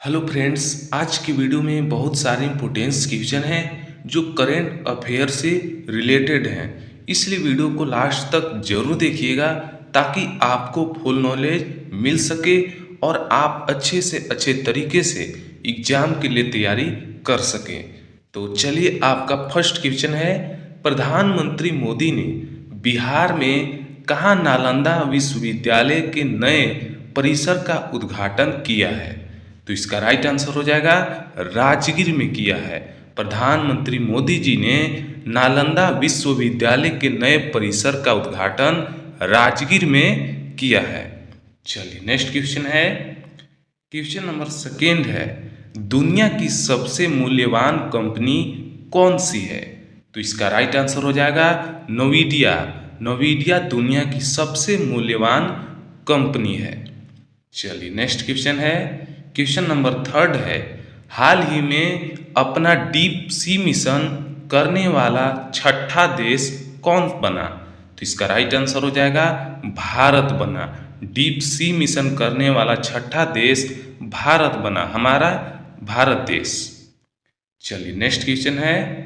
Hello friends, आज की video में बहुत सारे इम्पोर्टेंस क्वेश्चन हैं जो करंट अफेयर से रिलेटेड हैं। इसलिए वीडियो को लास्ट तक जरूर देखिएगा ताकि आपको फुल नॉलेज मिल सके और आप अच्छे से अच्छे तरीके से एग्जाम के लिए तैयारी कर सकें। तो चलिए, आपका फर्स्ट क्वेश्चन है, प्रधानमंत्री मोदी ने बिहार में कहाँ नालंदा विश्वविद्यालय के नए परिसर का उद्घाटन किया है? तो इसका राइट आंसर हो जाएगा राजगीर में किया है। प्रधानमंत्री मोदी जी ने नालंदा विश्वविद्यालय के नए परिसर का उद्घाटन राजगीर में किया है। चलिए, नेक्स्ट क्वेश्चन है, क्वेश्चन नंबर सेकेंड है, दुनिया की सबसे मूल्यवान कंपनी कौन सी है? तो इसका राइट आंसर हो जाएगा नोविडिया। नोविडिया दुनिया की सबसे मूल्यवान कंपनी है। चलिए, नेक्स्ट क्वेश्चन है, क्वेश्चन नंबर थर्ड है, हाल ही में अपना डीप सी मिशन करने वाला छठा देश कौन बना? तो इसका राइट आंसर हो जाएगा भारत बना। डीप सी मिशन करने वाला छठा देश भारत बना, हमारा भारत देश। चलिए, नेक्स्ट क्वेश्चन है,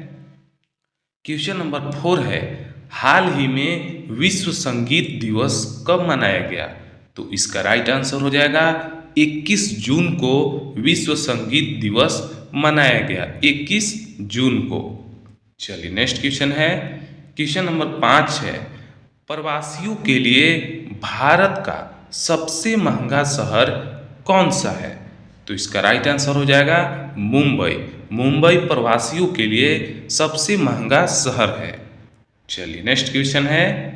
क्वेश्चन नंबर 4 है, हाल ही में विश्व संगीत दिवस कब मनाया गया? तो इसका राइट आंसर हो जाएगा 21 जून को विश्व संगीत दिवस मनाया गया, 21 जून को। चलिए, नेक्स्ट क्वेश्चन है, क्वेश्चन नंबर 5 है, प्रवासियों के लिए भारत का सबसे महंगा शहर कौन सा है? तो इसका राइट आंसर हो जाएगा मुंबई। मुंबई प्रवासियों के लिए सबसे महंगा शहर है। चलिए, नेक्स्ट क्वेश्चन है,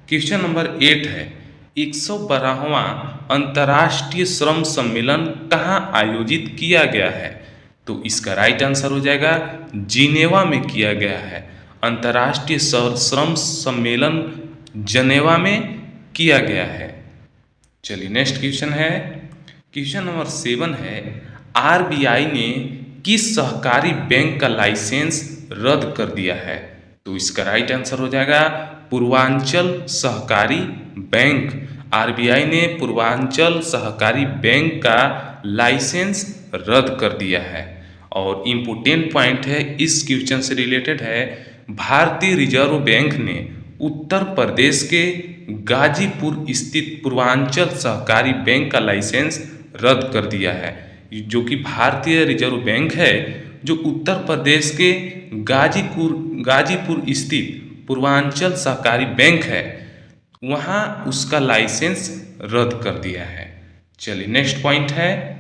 क्वेश्चन नंबर 8 है, 112वां अंतर्राष्ट्रीय श्रम सम्मेलन कहाँ आयोजित किया गया है? तो इसका राइट आंसर हो जाएगा जिनेवा में किया गया है। अंतर्राष्ट्रीय श्रम सम्मेलन जनेवा में किया गया है। चलिए, नेक्स्ट क्वेश्चन है, क्वेश्चन नंबर 7 है, आरबीआई ने किस सहकारी बैंक का लाइसेंस रद्द कर दिया है? तो इसका राइट आंसर हो जाएगा पूर्वांचल सहकारी बैंक। आरबीआई ने पूर्वांचल सहकारी बैंक का लाइसेंस रद्द कर दिया है। और इम्पोर्टेंट पॉइंट है, इस क्वेश्चन से रिलेटेड है, भारतीय रिजर्व बैंक ने उत्तर प्रदेश के गाजीपुर स्थित पूर्वांचल सहकारी बैंक का लाइसेंस रद्द कर दिया है। जो कि भारतीय रिजर्व बैंक है, जो उत्तर प्रदेश के गाजीपुर स्थित पूर्वांचल सहकारी बैंक है, वहाँ उसका लाइसेंस रद्द कर दिया है। चलिए, नेक्स्ट पॉइंट है,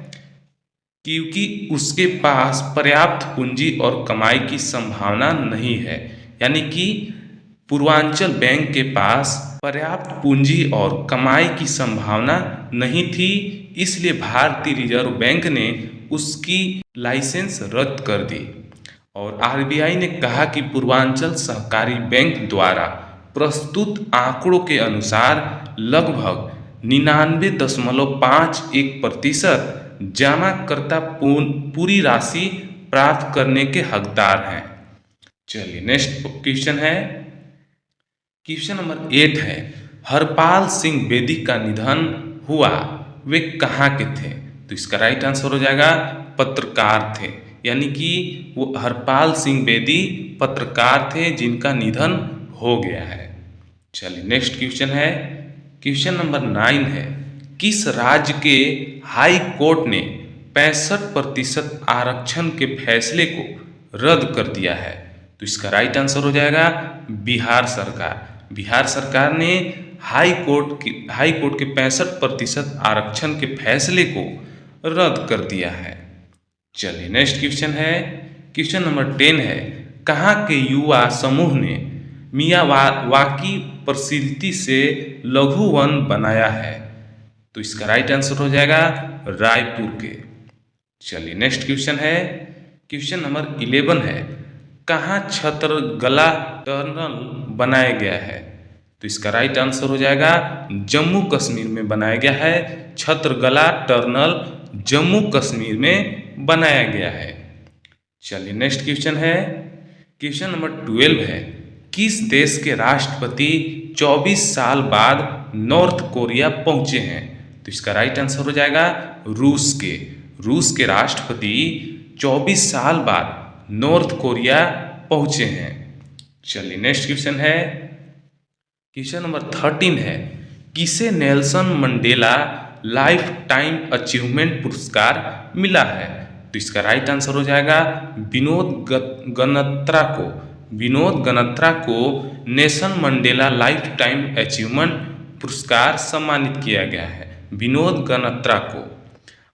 क्योंकि उसके पास पर्याप्त पूंजी और कमाई की संभावना नहीं है। यानी कि पूर्वांचल बैंक के पास पर्याप्त पूंजी और कमाई की संभावना नहीं थी, इसलिए भारतीय रिजर्व बैंक ने उसकी लाइसेंस रद्द कर दी। और आरबीआई ने कहा कि पूर्वांचल सहकारी बैंक द्वारा प्रस्तुत आंकड़ों के अनुसार लगभग 99.51% जमाकर्ता पूरी राशि प्राप्त करने के हकदार हैं। चलिए, नेक्स्ट क्वेश्चन है, क्वेश्चन नंबर 8 है, हरपाल सिंह बेदी का निधन हुआ, वे कहाँ के थे? तो इसका राइट आंसर हो जाएगा पत्रकार थे। यानी कि वो हरपाल सिंह बेदी पत्रकार थे जिनका निधन हो गया है। चलिए, नेक्स्ट क्वेश्चन है, क्वेश्चन नंबर 9 है, किस राज्य के हाई कोर्ट ने 65% आरक्षण के फैसले को रद्द कर दिया है? तो इसका राइट आंसर हो जाएगा बिहार सरकार। बिहार सरकार ने हाई कोर्ट के 65% आरक्षण के फैसले को रद्द कर दिया है। चलिए, नेक्स्ट क्वेश्चन है, क्वेश्चन नंबर 10 है, कहाँ के युवा समूह ने मियावाकी परिस्थिति से लघु वन बनाया है? तो इसका राइट आंसर हो जाएगा रायपुर के। चलिए, नेक्स्ट क्वेश्चन है, क्वेश्चन नंबर 11 है, कहाँ छत्रगला टनल बनाया गया है? तो इसका राइट आंसर हो जाएगा जम्मू कश्मीर में बनाया गया है। छत्रगला टनल जम्मू कश्मीर में बनाया गया है। चलिए, नेक्स्ट क्वेश्चन है, क्वेश्चन नंबर 12 है, किस देश के राष्ट्रपति 24 साल बाद नॉर्थ कोरिया पहुंचे हैं? तो इसका राइट आंसर हो जाएगा रूस के। रूस के राष्ट्रपति 24 साल बाद नॉर्थ कोरिया पहुंचे हैं। चलिए नेक्स्ट क्वेश्चन है, क्वेश्चन नंबर 13 है, किसे Nelson Mandela life time achievement पुरस्कार मिला है? तो इसका राइट आंसर हो जाएगा विनोद गनत्रा को Nelson Mandela life time achievement पुरस्कार सम्मानित किया गया है, विनोद गनत्रा को।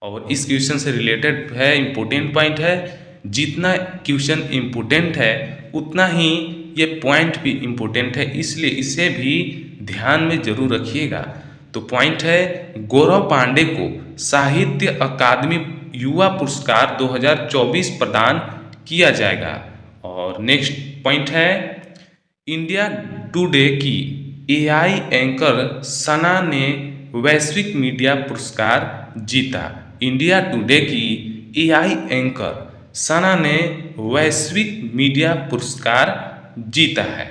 और इस क्वेश्चन से रिलेटेड है, इम्पोर्टेंट पॉइंट है, जितना क्वेश्चन इम्पोर्टेंट है उतना ही ये पॉइंट भी इम्पोर्टेंट है, इसलिए इसे भी ध्यान में जरूर रखिएगा। तो पॉइंट है, गौरव पांडे को साहित्य अकादमी युवा पुरस्कार 2024 प्रदान किया जाएगा। और नेक्स्ट पॉइंट है, इंडिया टुडे की एआई एंकर सना ने वैश्विक मीडिया पुरस्कार जीता। इंडिया टुडे की एआई एंकर सना ने वैश्विक मीडिया पुरस्कार जीता है।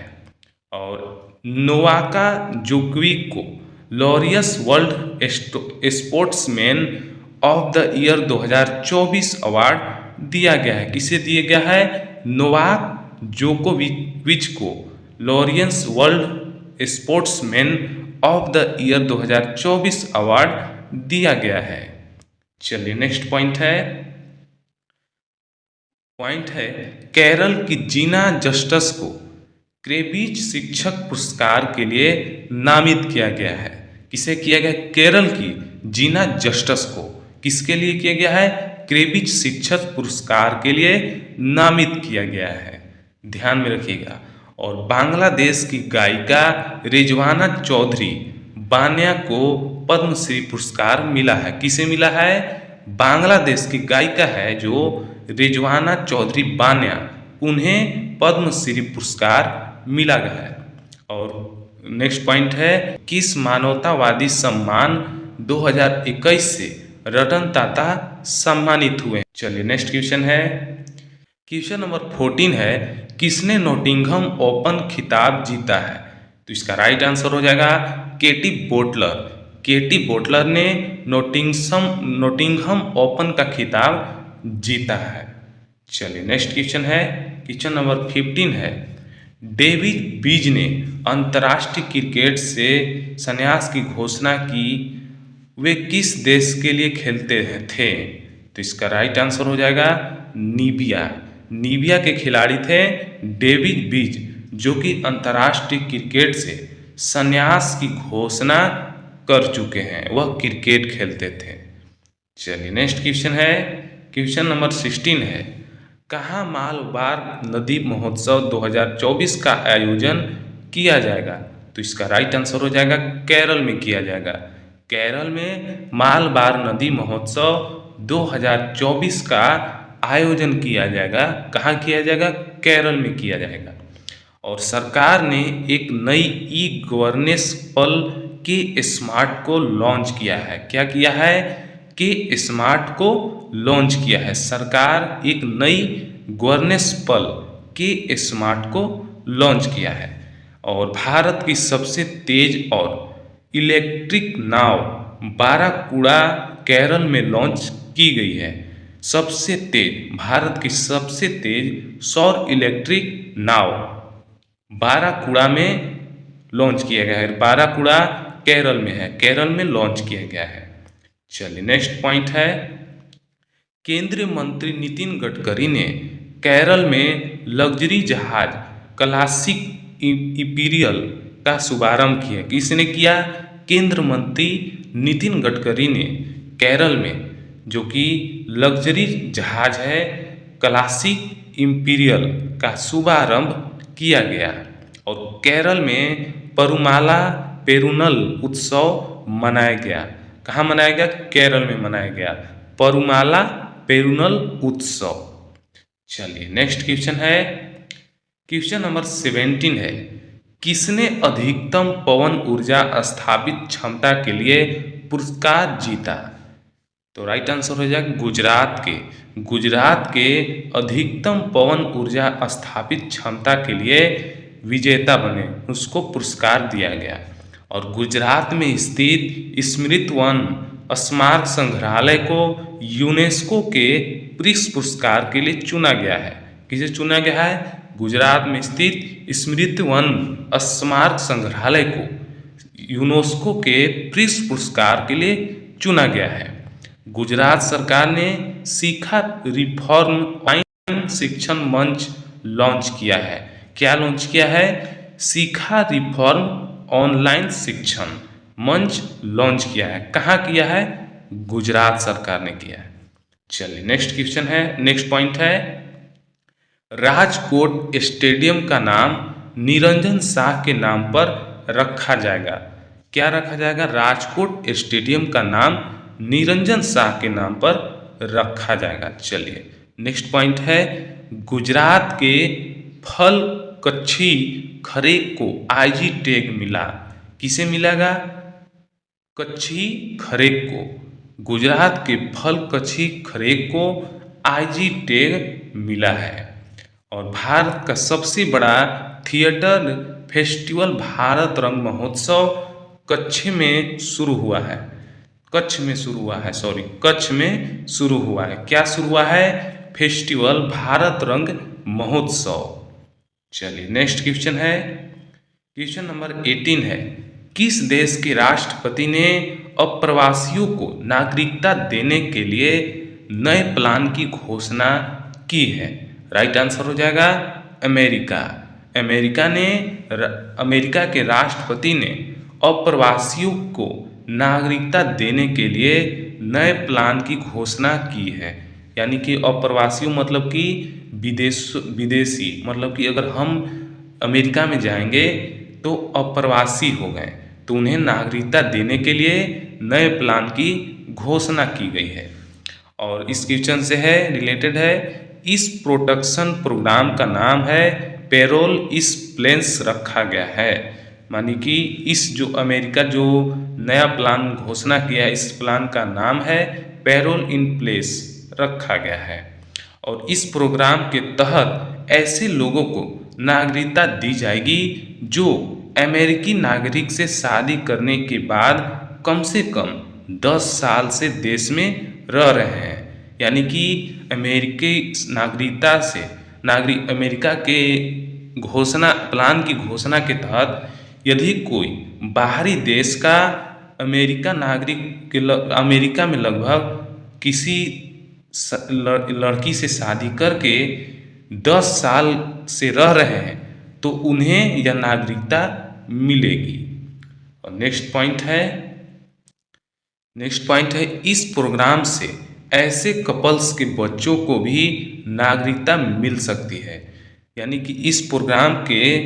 और नोवाका जोकोविक को Laureus world sportsman of the year 2024 award दिया गया है। किसे दिया गया है? नोवाक जोकोविच को Laureus world sportsman of the year 2024 award दिया गया है। चलिए नेक्स्ट पॉइंट है केरल की जीना जस्टिस को क्रेबिज शिक्षक पुरस्कार के लिए नामित किया गया है। किसे किया गया? केरल की जीना जस्टिस को किसके लिए किया गया है? क्रेबिज शिक्षक पुरस्कार के लिए नामित किया गया है, ध्यान में रखिएगा। और बांग्लादेश की गायिका रिजवाना चौधरी बानिया को पद्मश्री पुरस्कार मिला है। किसे मिला है? बांग्लादेश की गायिका है जो रिजवाना चौधरी बानिया, उन्हें पद्मश्री पुरस्कार मिला गया है। और नेक्स्ट पॉइंट है, किस मानवतावादी सम्मान 2021 से रतन टाटा सम्मानित हुए? चलिए नेक्स्ट क्वेश्चन है, क्वेश्चन नंबर 14 है, किसने नोटिंघम ओपन खिताब जीता है? तो इसका राइट आंसर हो जाएगा केटी बोटलर। केटी बोटलर ने नोटिंघम ओपन का खिताब जीता है। चलिए नेक्स्ट क्वेश्चन है, क्वेश्चन नंबर 15 है, डेविड बीज ने अंतर्राष्ट्रीय क्रिकेट से संन्यास की घोषणा की, वे किस देश के लिए खेलते थे? तो इसका राइट आंसर हो जाएगा नीबिया के खिलाड़ी थे डेविड बीज, जो कि अंतर्राष्ट्रीय क्रिकेट से संन्यास की घोषणा कर चुके हैं, वह क्रिकेट खेलते थे। चलिए नेक्स्ट क्वेश्चन है, क्वेश्चन नंबर 16 है, कहाँ मालबार नदी महोत्सव 2024 का आयोजन किया जाएगा? तो इसका राइट आंसर हो जाएगा केरल में किया जाएगा। केरल में मालबार नदी महोत्सव 2024 का आयोजन किया जाएगा। कहाँ किया जाएगा? केरल में किया जाएगा। और सरकार ने एक नई ई गवर्नेंस पल के स्मार्ट को लॉन्च किया है। क्या किया है? के स्मार्ट को लॉन्च किया है। सरकार एक नई गवर्नेंस पल के स्मार्ट को लॉन्च किया है। और भारत की सबसे तेज और इलेक्ट्रिक नाव बाराकुड़ा केरल में लॉन्च की गई है। सबसे तेज, भारत की सबसे तेज सौर इलेक्ट्रिक नाव बाराकुड़ा में लॉन्च किया गया है। बाराकुड़ा केरल में है, केरल में लॉन्च किया गया है। चलिए नेक्स्ट पॉइंट है, केंद्रीय मंत्री नितिन गडकरी ने केरल में लग्जरी जहाज क्लासिक इंपीरियल का शुभारंभ किया। किसने किया? केंद्रीय मंत्री नितिन गडकरी ने केरल में, जो कि लग्जरी जहाज है क्लासिक इंपीरियल का शुभारंभ किया गया। और केरल में परुमाला पेरुनल उत्सव मनाया गया। कहाँ मनाया गया? केरल में मनाया गया परुमाला पेरुनल उत्सव। चलिए नेक्स्ट क्वेश्चन है, क्वेश्चन नंबर 17 है, किसने अधिकतम पवन ऊर्जा स्थापित क्षमता के लिए पुरस्कार जीता? तो राइट आंसर हो जाएगा गुजरात के अधिकतम पवन ऊर्जा स्थापित क्षमता के लिए विजेता बने, उसको पुरस्कार दिया गया। और गुजरात में स्थित स्मृत वन स्मारक संग्रहालय को यूनेस्को के प्रिक्स पुरस्कार के लिए चुना गया है। किसे चुना गया है? गुजरात में स्थित स्मृति वन स्मारक संग्रहालय को यूनेस्को के प्रिक्स पुरस्कार के लिए चुना गया है। गुजरात सरकार ने शिखा रिफॉर्म ऑनलाइन शिक्षण मंच लॉन्च किया है। क्या लॉन्च किया है? शिखा रिफॉर्म ऑनलाइन शिक्षण मंच लॉन्च किया है। कहाँ किया है? गुजरात सरकार ने किया है। चलिए नेक्स्ट क्वेश्चन है, नेक्स्ट पॉइंट है, राजकोट स्टेडियम का नाम निरंजन शाह के नाम पर रखा जाएगा। क्या रखा जाएगा? राजकोट स्टेडियम का नाम निरंजन शाह के नाम पर रखा जाएगा। चलिए नेक्स्ट पॉइंट है, गुजरात के फल कच्छी खरेक को आईजी टैग मिला। किसे मिलेगा? कच्छी खरेक को। गुजरात के फल कच्छी खरेक को आईजी टैग मिला है। और भारत का सबसे बड़ा थिएटर फेस्टिवल भारत रंग महोत्सव कच्छ में शुरू हुआ है। कच्छ में शुरू हुआ है। क्या शुरू हुआ है? फेस्टिवल भारत रंग महोत्सव। चलिए नेक्स्ट क्वेश्चन है, क्वेश्चन नंबर 18 है, किस देश के राष्ट्रपति ने अप्रवासियों को नागरिकता देने के लिए नए प्लान की घोषणा की है? राइट आंसर हो जाएगा अमेरिका। अमेरिका के राष्ट्रपति ने अप्रवासियों को नागरिकता देने के लिए नए प्लान की घोषणा की है। यानी कि अप्रवासियों मतलब कि विदेशी, मतलब कि अगर हम अमेरिका में जाएंगे तो अप्रवासी हो गए, तो उन्हें नागरिकता देने के लिए नए प्लान की घोषणा की गई है। और इस क्वेश्चन से है रिलेटेड है, इस प्रोटेक्शन प्रोग्राम का नाम है पेरोल इस प्लेन्स रखा गया है। मानी कि इस जो अमेरिका जो नया प्लान घोषणा किया है, इस प्लान का नाम है पेरोल इन प्लेस रखा गया है। और इस प्रोग्राम के तहत ऐसे लोगों को नागरिकता दी जाएगी जो अमेरिकी नागरिक से शादी करने के बाद कम से कम 10 साल से देश में रह रहे हैं। यानी कि अमेरिकी नागरिकता से अमेरिका के प्लान की घोषणा के तहत यदि कोई बाहरी देश का अमेरिका में लगभग किसी लड़की से शादी करके 10 साल से रह रहे हैं तो उन्हें यह नागरिकता मिलेगी। और नेक्स्ट पॉइंट है, इस प्रोग्राम से ऐसे कपल्स के बच्चों को भी नागरिकता मिल सकती है। यानी कि इस प्रोग्राम के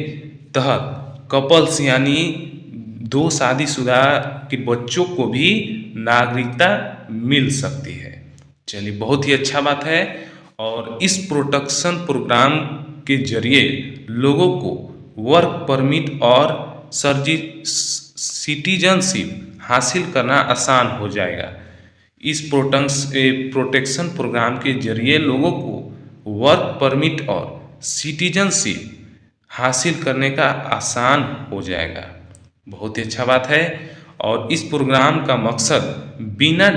तहत कपल्स यानी 2 शादीशुदा के बच्चों को भी नागरिकता मिल सकती है। चलिए बहुत ही अच्छा बात है। और इस प्रोटेक्शन प्रोग्राम के जरिए लोगों को वर्क परमिट और सिटीजनशिप हासिल करना आसान हो जाएगा। इस प्रोटेक्शन प्रोग्राम के जरिए लोगों को वर्क परमिट और सिटीजनशिप हासिल करने का आसान हो जाएगा। बहुत ही अच्छा बात है। और इस प्रोग्राम का मकसद बिना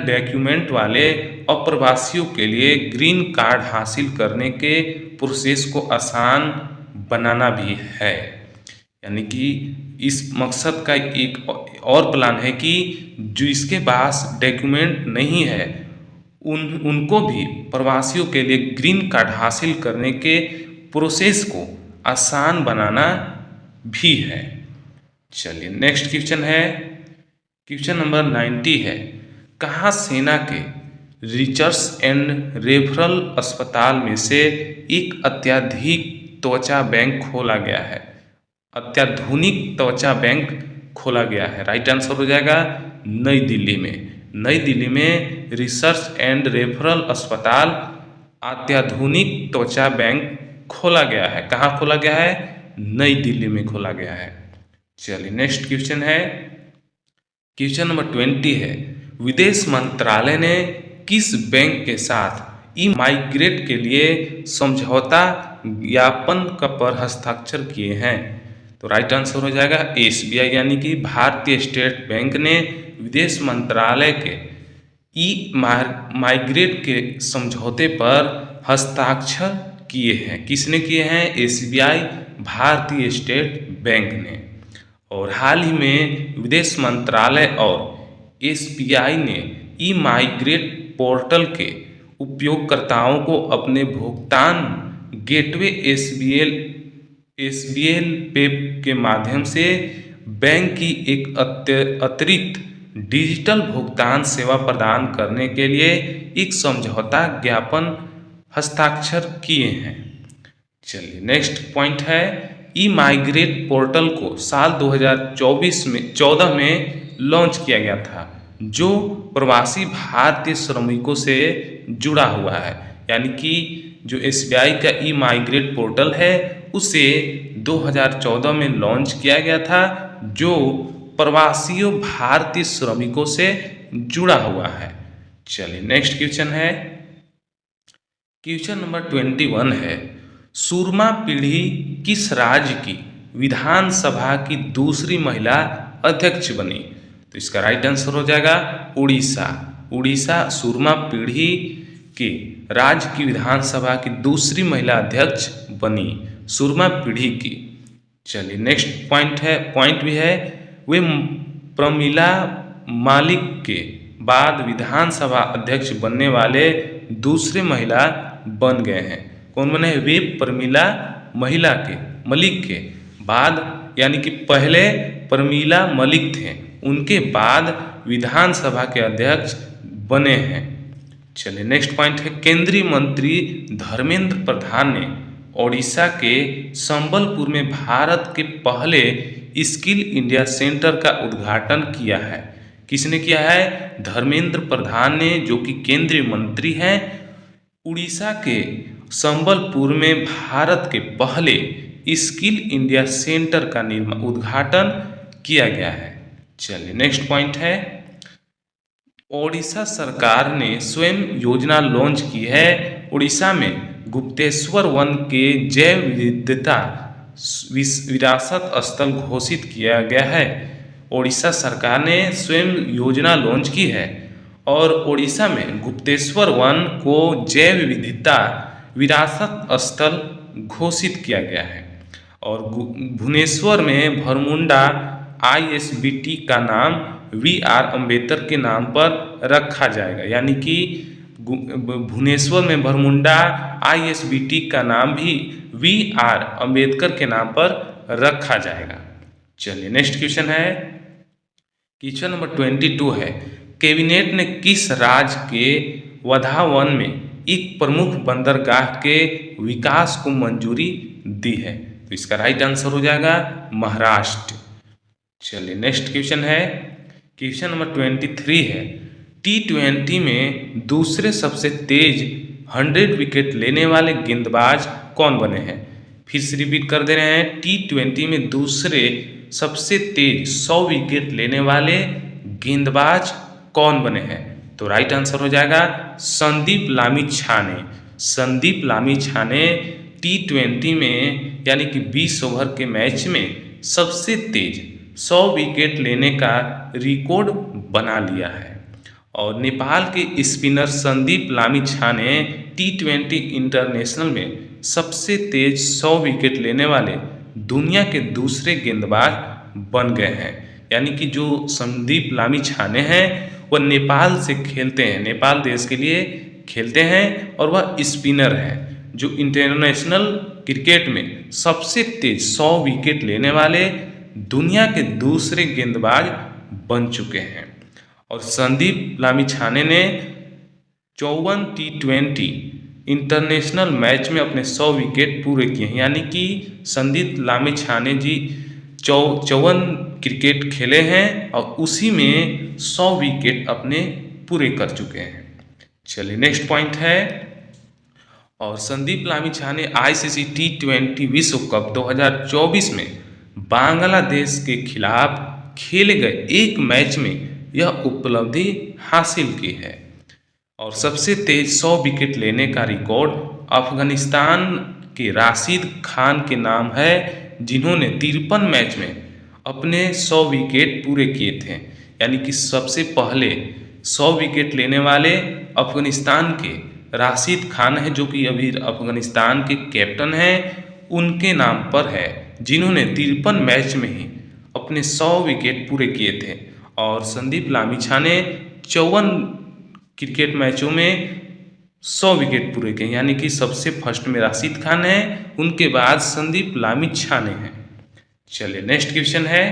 डॉक्यूमेंट वाले अप्रवासियों के लिए ग्रीन कार्ड हासिल करने के प्रोसेस को आसान बनाना भी है। यानी कि इस मकसद का एक और प्लान है कि जो इसके पास डॉक्यूमेंट नहीं है उनको भी प्रवासियों के लिए ग्रीन कार्ड हासिल करने के प्रोसेस को आसान बनाना भी है। चलिए नेक्स्ट क्वेश्चन है, क्वेश्चन नंबर 90 है, कहाँ सेना के रिसर्च एंड रेफरल अस्पताल में से एक अत्याधुनिक त्वचा बैंक खोला गया है? अत्याधुनिक त्वचा बैंक खोला गया है। राइट आंसर हो जाएगा नई दिल्ली में। नई दिल्ली में रिसर्च एंड रेफरल अस्पताल अत्याधुनिक त्वचा बैंक खोला गया है। कहाँ खोला गया है? नई दिल्ली में खोला गया है। चलिए नेक्स्ट क्वेश्चन है, क्वेश्चन नंबर 20 है, विदेश मंत्रालय ने किस बैंक के साथ ई माइग्रेट के लिए समझौता ज्ञापन पर हस्ताक्षर किए हैं? तो राइट आंसर हो जाएगा एसबीआई, यानी कि भारतीय स्टेट बैंक ने विदेश मंत्रालय के ई माइग्रेट के समझौते पर हस्ताक्षर किए हैं। किसने किए हैं? एसबीआई, भारतीय स्टेट बैंक ने। और हाल ही में विदेश मंत्रालय और एसबीआई ने ई माइग्रेट पोर्टल के उपयोगकर्ताओं को अपने भुगतान गेटवे एसबीएल पे के माध्यम से बैंक की एक अतिरिक्त डिजिटल भुगतान सेवा प्रदान करने के लिए एक समझौता ज्ञापन हस्ताक्षर किए हैं। चलिए नेक्स्ट पॉइंट है, ई माइग्रेट पोर्टल को साल 2014 में लॉन्च किया गया था, जो प्रवासी भारतीय श्रमिकों से जुड़ा हुआ है। यानी कि जो एसबीआई का ई माइग्रेट पोर्टल है उसे 2014 में लॉन्च किया गया था, जो प्रवासियों भारतीय श्रमिकों से जुड़ा हुआ है। चलिए नेक्स्ट क्वेश्चन है, क्वेश्चन नंबर 21 है, सुरमा पीढ़ी किस राज्य की विधानसभा की दूसरी महिला अध्यक्ष बनी? तो इसका राइट आंसर हो जाएगा उड़ीसा। उड़ीसा सुरमा पीढ़ी के राज्य की विधानसभा की दूसरी महिला अध्यक्ष बनी, सुरमा पीढ़ी की। चलिए नेक्स्ट पॉइंट भी है, वे प्रमिला मालिक के बाद विधानसभा अध्यक्ष बनने वाले दूसरे महिला बन गए हैं। कौन बने हैं? वे प्रमिला मलिक के बाद, यानी कि पहले प्रमिला मलिक थे, उनके बाद विधानसभा के अध्यक्ष बने हैं। चलिए नेक्स्ट पॉइंट है, केंद्रीय मंत्री धर्मेंद्र प्रधान ने ओडिशा के संबलपुर में भारत के पहले स्किल इंडिया सेंटर का उद्घाटन किया है। किसने किया है? धर्मेंद्र प्रधान ने, जो कि केंद्रीय मंत्री हैं। उड़ीसा के संबलपुर में भारत के पहले स्किल इंडिया सेंटर का उद्घाटन किया गया है। चलिए नेक्स्ट पॉइंट है, ओडिशा सरकार ने स्वयं योजना लॉन्च की है। उड़ीसा में गुप्तेश्वर वन के जैव विविधता विरासत स्थल घोषित किया गया है। ओडिशा सरकार ने स्वयं योजना लॉन्च की है और ओडिशा में गुप्तेश्वर वन को जैव विविधता विरासत स्थल घोषित किया गया है। और भुवनेश्वर में भरमुंडा आईएसबीटी का नाम वी.आर. अम्बेडकर के नाम पर रखा जाएगा। यानी कि भुवनेश्वर में भरमुंडा आईएसबीटी का नाम भी वी.आर. अम्बेडकर के नाम पर रखा जाएगा। चलिए नेक्स्ट क्वेश्चन है, क्वेश्चन नंबर 22 है, कैबिनेट ने किस राज्य के वधावन में एक प्रमुख बंदरगाह के विकास को मंजूरी दी है? तो इसका राइट आंसर हो जाएगा महाराष्ट्र। चलिए नेक्स्ट क्वेश्चन है, क्वेश्चन नंबर 23 है, T20 में दूसरे सबसे तेज 100 विकेट लेने वाले गेंदबाज कौन बने हैं? फिर से रिपीट कर दे रहे हैं, T20 में दूसरे सबसे तेज 100 विकेट लेने वाले गेंदबाज कौन बने हैं? तो राइट आंसर हो जाएगा संदीप लामिछाने। संदीप लामिछाने T20 में, यानी कि 20 ओवर के मैच में सबसे तेज 100 विकेट लेने का रिकॉर्ड बना लिया है। और नेपाल के spinner Sandeep Lamichhane T20 international में सबसे तेज 100 विकेट लेने वाले दुनिया के दूसरे गेंदबाज बन गए हैं। यानी कि जो संदीप लामिछाने हैं वह नेपाल से खेलते हैं, नेपाल देश के लिए खेलते हैं और वह स्पिनर हैं जो इंटरनेशनल क्रिकेट में सबसे तेज 100 विकेट लेने वाले दुनिया के दूसरे गेंदबाज बन चुके हैं। और संदीप लामिछाने ने 54 T20 इंटरनेशनल मैच में अपने 100 विकेट पूरे किए हैं। यानी कि संदीप लामिछाने जी 54 क्रिकेट खेले हैं और उसी में 100 विकेट अपने पूरे कर चुके हैं। चलिए नेक्स्ट पॉइंट है, और संदीप लामिछाने आईसीसी T20 विश्व कप 2024 में बांग्लादेश के खिलाफ खेले गए एक मैच में यह उपलब्धि हासिल की है। और सबसे तेज 100 विकेट लेने का रिकॉर्ड अफगानिस्तान के राशिद खान के नाम है, जिन्होंने 53 मैच में अपने 100 विकेट पूरे किए थे। यानी कि सबसे पहले 100 विकेट लेने वाले अफगानिस्तान के राशिद खान हैं, जो कि अभी अफगानिस्तान के कैप्टन हैं, उनके नाम पर है, जिन्होंने 53 मैच में ही अपने 100 विकेट पूरे किए थे। और संदीप लामिछा ने 54 क्रिकेट मैचों में 100 विकेट पूरे किए, यानी कि सबसे फर्स्ट में राशिद खान है, उनके बाद संदीप लामिछा ने है। चलिए नेक्स्ट क्वेश्चन है,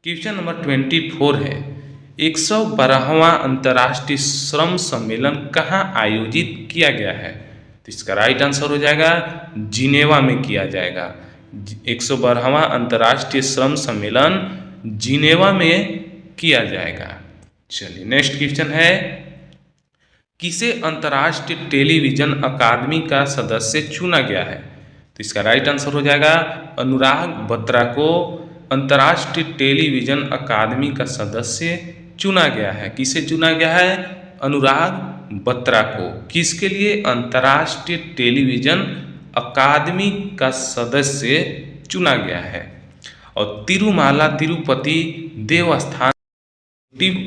क्वेश्चन नंबर 24 है, 112वां अंतर्राष्ट्रीय श्रम सम्मेलन कहाँ आयोजित किया गया है? तो इसका राइट आंसर हो जाएगा जिनेवा में किया जाएगा। 112वां अंतर्राष्ट्रीय श्रम सम्मेलन जिनेवा में किया जाएगा। चलिए नेक्स्ट क्वेश्चन है, किसे अंतर्राष्ट्रीय टेलीविजन अकादमी का सदस्य चुना गया है? तो इसका राइट आंसर हो जाएगा अनुराग बत्रा को अंतर्राष्ट्रीय टेलीविजन अकादमी का सदस्य चुना गया है। किसे चुना गया है? अनुराग बत्रा को। किसके लिए? अंतर्राष्ट्रीय टेलीविजन अकादमी का सदस्य चुना गया है। और तिरुमाला तिरुपति देवस्थान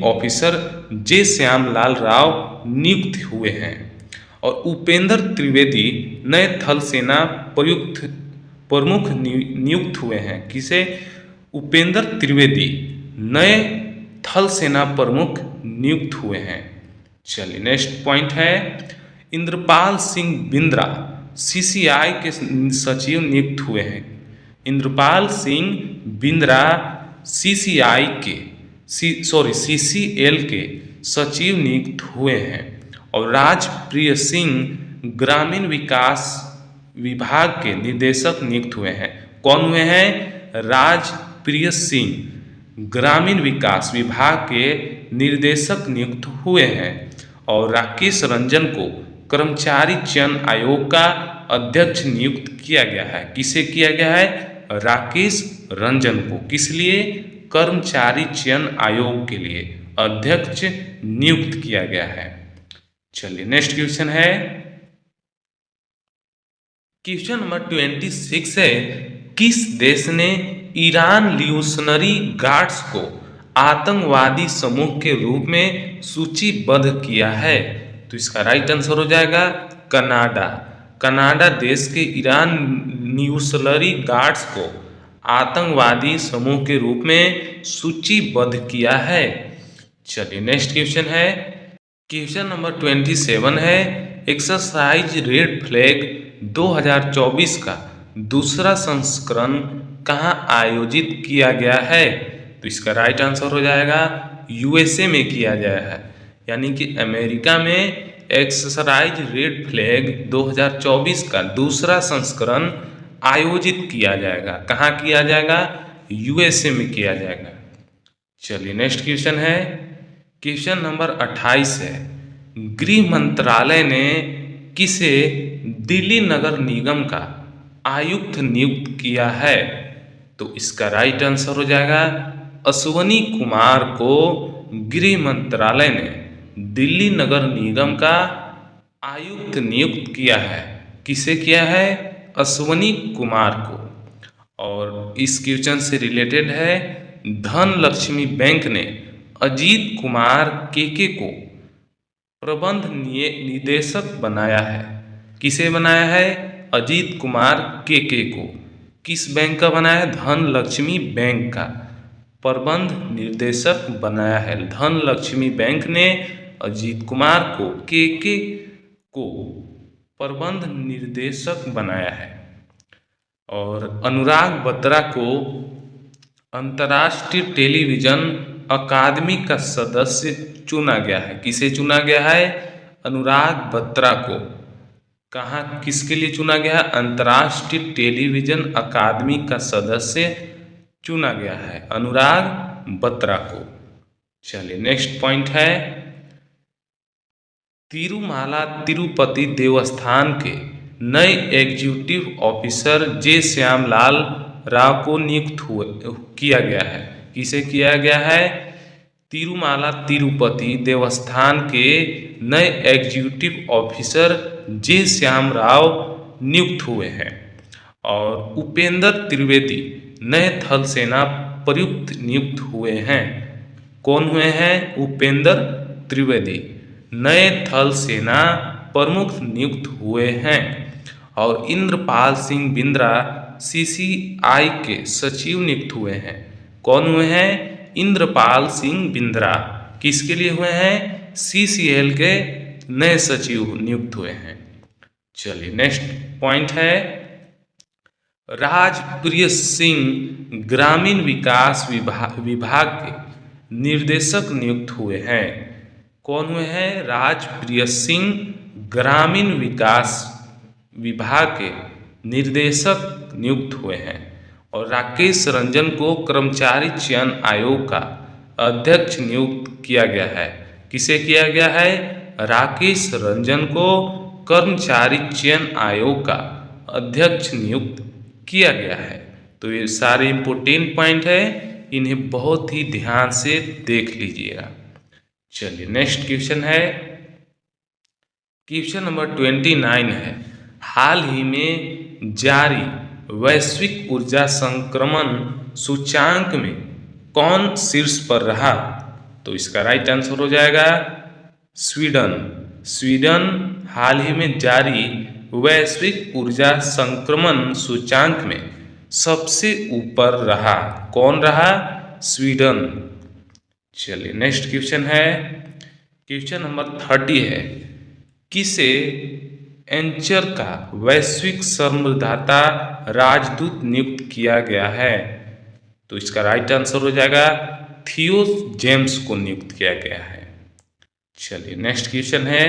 ऑफिसर जे श्यामलाल राव नियुक्त हुए हैं। और उपेंद्र त्रिवेदी नए थल सेना प्रमुख नियुक्त हुए हैं। किसे? उपेंद्र त्रिवेदी नए थल सेना प्रमुख नियुक्त हुए हैं। चलिए नेक्स्ट पॉइंट है, इंद्रपाल सिंह बिंद्रा सीसीआई के सचिव नियुक्त हुए हैं। इंद्रपाल सिंह बिंद्रा सीसीआई के सीसीएल के सचिव नियुक्त हुए हैं। और राजप्रिय सिंह ग्रामीण विकास विभाग के निदेशक नियुक्त हुए हैं। कौन हुए हैं? राजप्रिय सिंह ग्रामीण विकास विभाग के निर्देशक नियुक्त हुए हैं। और राकेश रंजन को कर्मचारी चयन आयोग का अध्यक्ष नियुक्त किया गया है। किसे किया गया है? राकेश रंजन को। किस लिए? कर्मचारी चयन आयोग के लिए अध्यक्ष नियुक्त किया गया है। चलिए नेक्स्ट क्वेश्चन है, क्वेश्चन नंबर 26 है, किस देश ने ईरान रिवॉल्यूशनरी गार्ड्स को आतंकवादी समूह के रूप में सूचीबद्ध किया है? तो इसका राइट आंसर हो जाएगा कनाडा। कनाडा देश के ईरान रिवॉल्यूशनरी गार्ड्स को आतंकवादी समूह के रूप में सूचीबद्ध किया है। चलिए नेक्स्ट क्वेश्चन है, क्वेश्चन नंबर 27 है, एक्सरसाइज रेड फ्लैग 2024 का दूसरा संस्करण कहाँ आयोजित किया गया है? तो इसका राइट आंसर हो जाएगा यूएसए में किया गया है। यानी कि अमेरिका में एक्सरसाइज रेड फ्लैग 2024 का दूसरा संस्करण आयोजित किया जाएगा। कहाँ किया जाएगा? यूएसए में किया जाएगा। चलिए नेक्स्ट क्वेश्चन है, क्वेश्चन नंबर 28 है, गृह मंत्रालय ने किसे दिल्ली नगर निगम का आयुक्त नियुक्त किया है? तो इसका राइट आंसर हो जाएगा अश्वनी कुमार को गृह मंत्रालय ने दिल्ली नगर निगम का आयुक्त नियुक्त किया है। किसे किया है? अश्वनी कुमार को। और इस क्वेश्चन से रिलेटेड है, धनलक्ष्मी बैंक ने अजीत कुमार केके को प्रबंध निदेशक बनाया है। किसे बनाया है? अजीत कुमार केके को। किस बैंक का बनाया है? धनलक्ष्मी बैंक का प्रबंध निर्देशक बनाया है। धनलक्ष्मी बैंक ने अजीत कुमार को केके को प्रबंध निर्देशक बनाया है। और अनुराग बत्रा को अंतर्राष्ट्रीय टेलीविजन अकादमी का सदस्य चुना गया है। किसे चुना गया है? अनुराग बत्रा को। कहाँ किसके लिए चुना गया है? अंतर्राष्ट्रीय टेलीविजन अकादमी का सदस्य चुना गया है अनुराग बत्रा को। चलिए नेक्स्ट पॉइंट है, तिरुमाला तिरुपति देवस्थान के नए एग्जीक्यूटिव ऑफिसर जे श्यामलाल राव को नियुक्त किया गया है। किसे किया गया है? तिरुमाला तिरुपति देवस्थान के नए एग्जीक्यूटिव ऑफिसर जे श्याम राव नियुक्त हुए हैं। और उपेंद्र त्रिवेदी नए थल सेना प्रयुक्त नियुक्त हुए हैं। कौन हुए हैं? उपेंद्र त्रिवेदी नए थल सेना प्रमुख नियुक्त हुए हैं। और इंद्रपाल सिंह बिंद्रा सीसीआई के सचिव नियुक्त हुए हैं। कौन हुए हैं? इंद्रपाल सिंह बिंद्रा किसके लिए हुए हैं? सीसीएल के नए सचिव नियुक्त हुए हैं। चलिए नेक्स्ट पॉइंट है, राजप्रिय सिंह ग्रामीण विकास विभाग के निर्देशक नियुक्त हुए हैं। कौन हुए हैं? राजप्रिय सिंह ग्रामीण विकास विभाग के निर्देशक नियुक्त हुए हैं। और राकेश रंजन को कर्मचारी चयन आयोग का अध्यक्ष नियुक्त किया गया है। किसे किया गया है? राकेश रंजन को कर्मचारी चयन आयोग का अध्यक्ष नियुक्त किया गया है। तो ये सारे इंपोर्टेंट पॉइंट है, इन्हें बहुत ही ध्यान से देख लीजिएगा। चलिए नेक्स्ट क्वेश्चन है, क्वेश्चन नंबर 29 है, हाल ही में जारी वैश्विक ऊर्जा संक्रमण सूचांक में कौन शीर्ष पर रहा? तो इसका राइट आंसर हो जाएगा स्वीडन। स्वीडन हाल ही में जारी वैश्विक ऊर्जा संक्रमण सूचांक में सबसे ऊपर रहा। कौन रहा? स्वीडन। चलिए नेक्स्ट क्वेश्चन है, क्वेश्चन नंबर 30 है, किसे एंचर का वैश्विक संवाददाता राजदूत नियुक्त किया गया है? तो इसका राइट आंसर हो जाएगा थियो जेम्स को नियुक्त किया गया है। चलिए नेक्स्ट क्वेश्चन है,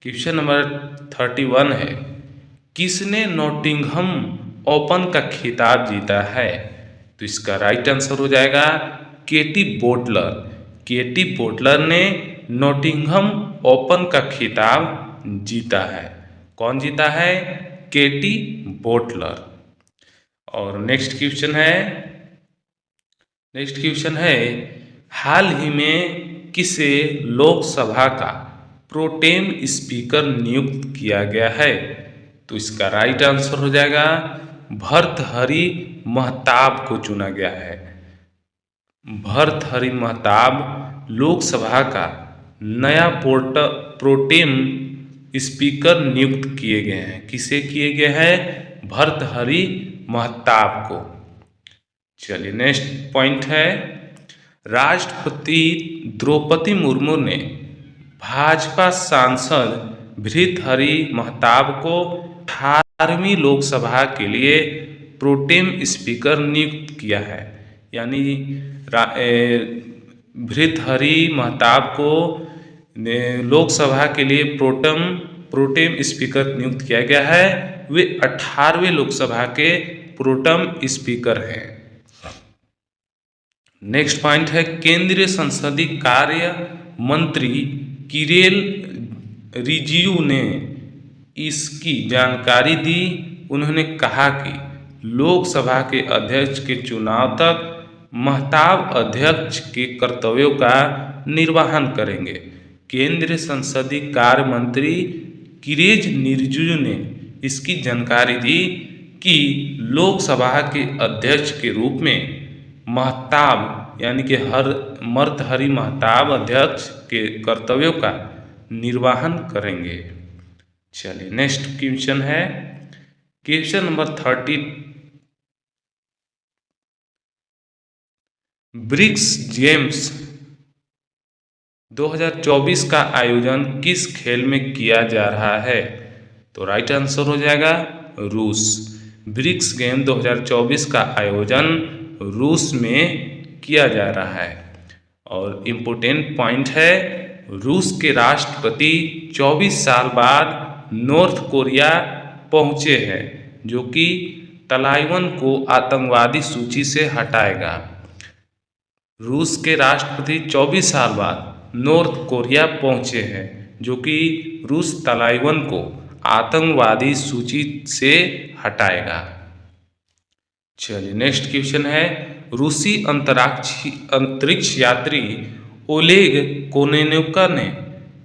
क्वेश्चन नंबर 31 है, किसने नॉटिंघम ओपन का खिताब जीता है? तो इसका राइट आंसर हो जाएगा केटी बोटलर। केटी बोटलर ने नॉटिंघम ओपन का खिताब जीता है। कौन जीता है? केटी बोटलर। और नेक्स्ट क्वेश्चन है, हाल ही में किसे लोकसभा का प्रोटेम स्पीकर नियुक्त किया गया है? तो इसका राइट आंसर हो जाएगा भर्तृहरि महताब को चुना गया है। भर्तृहरि महताब लोकसभा का नया प्रोटेम स्पीकर नियुक्त किए गए हैं। किसे किए गए हैं? भर्तृहरि महताब को। चलिए नेक्स्ट पॉइंट है, राष्ट्रपति द्रौपदी मुर्मू ने भाजपा सांसद भर्तृहरि महताब को 18वीं लोकसभा के लिए प्रोटेम स्पीकर नियुक्त किया है। यानी भर्तृहरि महताब को लोकसभा के लिए प्रोटेम स्पीकर नियुक्त किया गया है। वे 18वें लोकसभा के प्रोटेम स्पीकर हैं। नेक्स्ट पॉइंट है, केंद्रीय संसदीय कार्य मंत्री किरेन रिजिजू ने इसकी जानकारी दी। उन्होंने कहा कि लोकसभा के अध्यक्ष के चुनाव तक महताब अध्यक्ष के कर्तव्यों का निर्वहन करेंगे। केंद्रीय संसदीय कार्य मंत्री किरेन रिजिजू ने इसकी जानकारी दी कि लोकसभा के अध्यक्ष के रूप में महताब यानी कि भर्तृहरि महताब अध्यक्ष के कर्तव्यों का निर्वहन करेंगे। चलिए नेक्स्ट क्वेश्चन है, क्वेश्चन नंबर 30, ब्रिक्स गेम्स 2024 का आयोजन किस खेल में किया जा रहा है? तो राइट आंसर हो जाएगा रूस। ब्रिक्स गेम 2024 का आयोजन रूस में किया जा रहा है। और इम्पोर्टेंट पॉइंट है, रूस के राष्ट्रपति 24 साल बाद नॉर्थ कोरिया पहुंचे हैं, जो कि ताइवान को आतंकवादी सूची से हटाएगा। रूस के राष्ट्रपति 24 साल बाद नॉर्थ कोरिया पहुंचे हैं, जो कि रूस ताइवान को आतंकवादी सूची से हटाएगा। चलिए नेक्स्ट क्वेश्चन है, रूसी अंतरिक्ष यात्री ओलेग कोनेन्को ने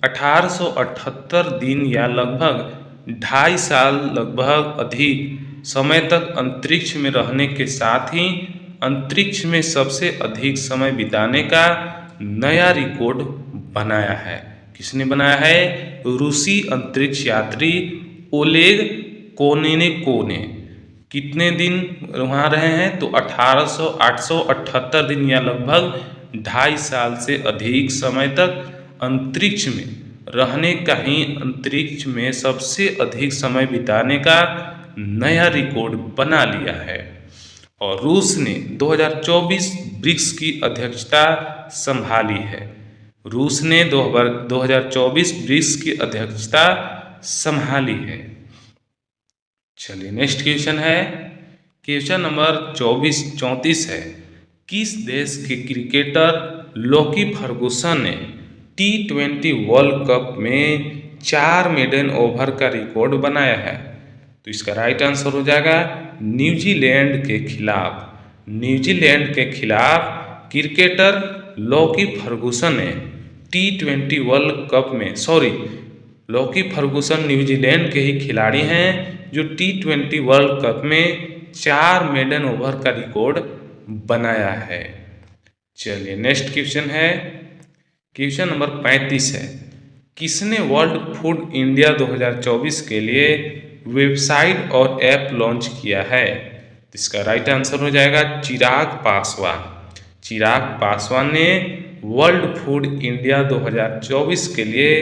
1878 दिन या लगभग 2.5 साल लगभग अधिक समय तक अंतरिक्ष में रहने के साथ ही अंतरिक्ष में सबसे अधिक समय बिताने का नया रिकॉर्ड बनाया है। किसने बनाया है? रूसी अंतरिक्ष यात्री ओलेग कोनेनेको ने। कितने दिन वहाँ रहे हैं? तो 878 दिन या लगभग 2.5 साल से अधिक समय तक अंतरिक्ष में रहने का ही अंतरिक्ष में सबसे अधिक समय बिताने का नया रिकॉर्ड बना लिया है। और रूस ने 2024 ब्रिक्स की अध्यक्षता संभाली है। रूस ने 2024 ब्रिक्स की अध्यक्षता संभाली है। चलिए नेक्स्ट क्वेश्चन है, क्वेश्चन नंबर 34 है। किस देश के क्रिकेटर लोकी फर्गुसन ने T20 वर्ल्ड कप में 4 मेडन ओवर का रिकॉर्ड बनाया है? तो इसका राइट आंसर हो जाएगा न्यूजीलैंड के खिलाफ। न्यूजीलैंड के खिलाफ क्रिकेटर लोकी फर्गुसन ने T20 वर्ल्ड कप में लोकी फर्गुसन न्यूजीलैंड के ही खिलाड़ी हैं जो T20 वर्ल्ड कप में 4 मेडन ओवर का रिकॉर्ड बनाया है। चलिए नेक्स्ट क्वेश्चन है, क्वेश्चन नंबर 35 है। किसने वर्ल्ड फूड इंडिया 2024 के लिए वेबसाइट और ऐप लॉन्च किया है? इसका राइट आंसर हो जाएगा चिराग पासवान। चिराग पासवान ने वर्ल्ड फूड इंडिया 2024 के लिए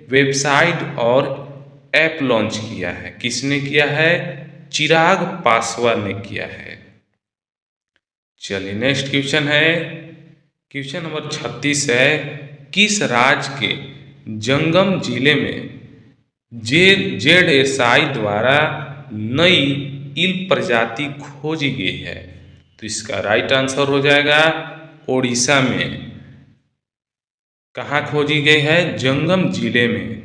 वेबसाइट और ऐप लॉन्च किया है। किसने किया है? चिराग पासवान ने किया है। चलिए नेक्स्ट क्वेश्चन है, क्वेश्चन नंबर 36 है। किस राज्य के जंगम जिले में ZSI द्वारा नई ईल प्रजाति खोजी गई है? तो इसका राइट आंसर हो जाएगा ओडिशा में। कहाँ खोजी गई है? जंगम जिले में।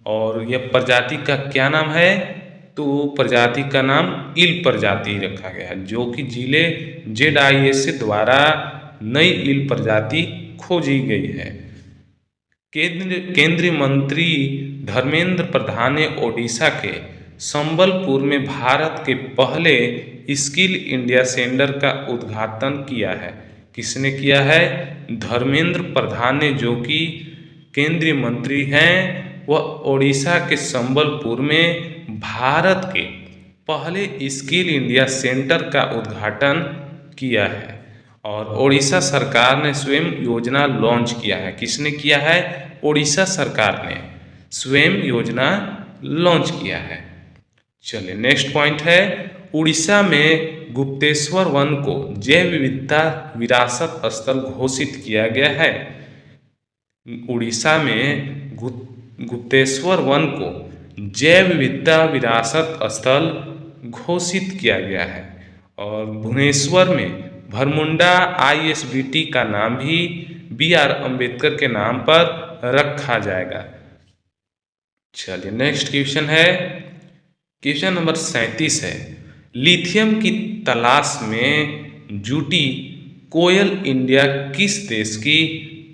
और यह प्रजाति का क्या नाम है? तो प्रजाति का नाम ईल प्रजाति रखा गया है, जो कि जिले ZIS द्वारा नई ईल प्रजाति खोजी गई है। केंद्रीय मंत्री धर्मेंद्र प्रधान ने ओडिशा के संबलपुर में भारत के पहले स्किल इंडिया सेंटर का उद्घाटन किया है। किसने किया है? धर्मेंद्र प्रधान ने, जो कि केंद्रीय मंत्री हैं, वह ओडिशा के संबलपुर में भारत के पहले स्किल इंडिया सेंटर का उद्घाटन किया है। और ओडिशा सरकार ने स्वयं योजना लॉन्च किया है। किसने किया है? ओडिशा सरकार ने स्वयं योजना लॉन्च किया है। चलिए नेक्स्ट पॉइंट है, उड़ीसा में गुप्तेश्वर वन को जैव विविधता विरासत स्थल घोषित किया गया है। उड़ीसा में गुप्तेश्वर वन को जैव विविधता विरासत स्थल घोषित किया गया है। और भुवनेश्वर में भरमुंडा ISBT का नाम भी BR अम्बेडकर के नाम पर रखा जाएगा। चलिए नेक्स्ट क्वेश्चन है, क्वेश्चन नंबर 37 है। लिथियम की तलाश में जुटी कोयल इंडिया किस देश की